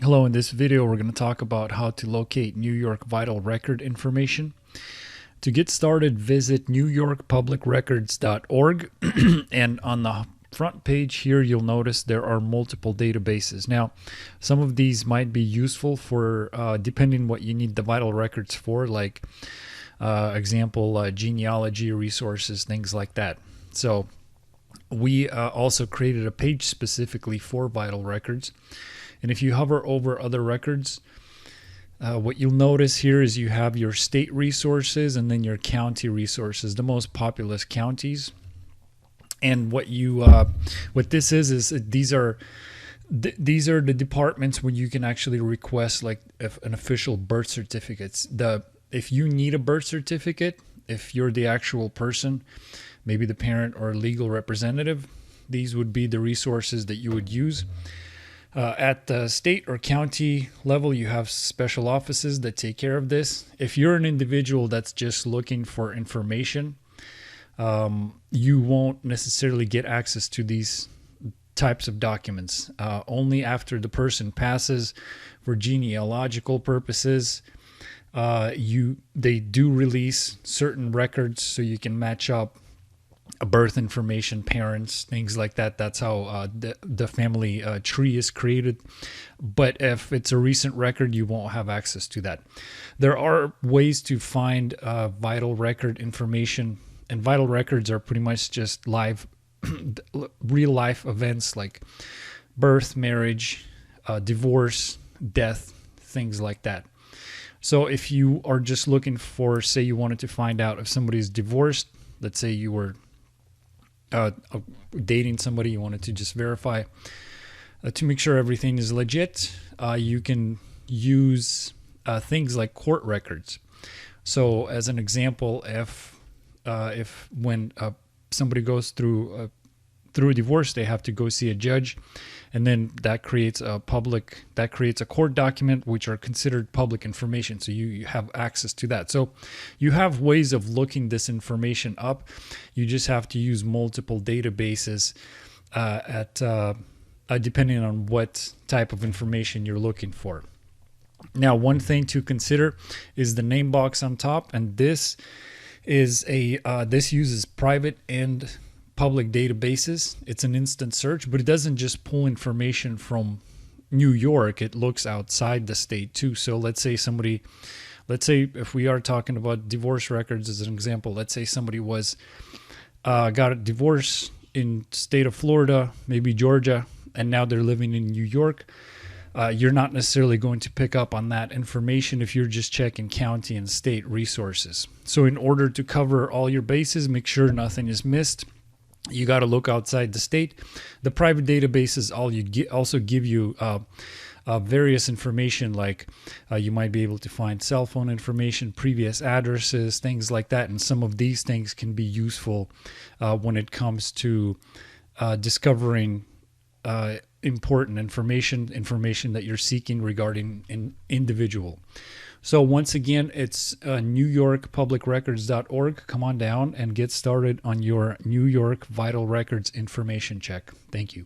Hello, in this video we're going to talk about how to locate New York vital record information. To get started, visit newyorkpublicrecords.org and on the front page here you'll notice there are multiple databases. Now, some of these might be useful for depending what you need the vital records for, like genealogy resources, things like that. So we also created a page specifically for vital records. And if you hover over other records, what you'll notice here is you have your state resources and then your county resources, the most populous counties. And what this is these are the departments where you can actually request like an official birth certificate. If you need a birth certificate, if you're the actual person, maybe the parent or legal representative, these would be the resources that you would use. At the state or county level, you have special offices that take care of this. If you're an individual that's just looking for information, you won't necessarily get access to these types of documents. Only after the person passes for genealogical purposes, they do release certain records so you can match up birth information, parents, things like that. That's how the family tree is created. But if it's a recent record, you won't have access to that. There are ways to find vital record information, and vital records are pretty much just real life events like birth, marriage, divorce, death, things like that. So if you are just looking for, say you wanted to find out if somebody's divorced, let's say you were dating somebody, you wanted to just verify to make sure everything is legit, you can use things like court records. So as an example, if when somebody goes through a divorce, they have to go see a judge, and then that creates a court document, which are considered public information. So you have access to that. So you have ways of looking this information up. You just have to use multiple databases depending on what type of information you're looking for. Now, one thing to consider is the name box on top, and this uses private and public databases. It's an instant search, but it doesn't just pull information from New York. It looks outside the state too. So let's say if we are talking about divorce records as an example, let's say somebody got a divorce in state of Florida, maybe Georgia, and now they're living in New York. You're not necessarily going to pick up on that information if you're just checking county and state resources. So in order to cover all your bases, make sure nothing is missed, you got to look outside the state. The private databases also give you various information, like you might be able to find cell phone information, previous addresses, things like that. And some of these things can be useful when it comes to discovering important information that you're seeking regarding an individual. So once again, it's newyorkpublicrecords.org. Come on down and get started on your New York vital records information check. Thank you.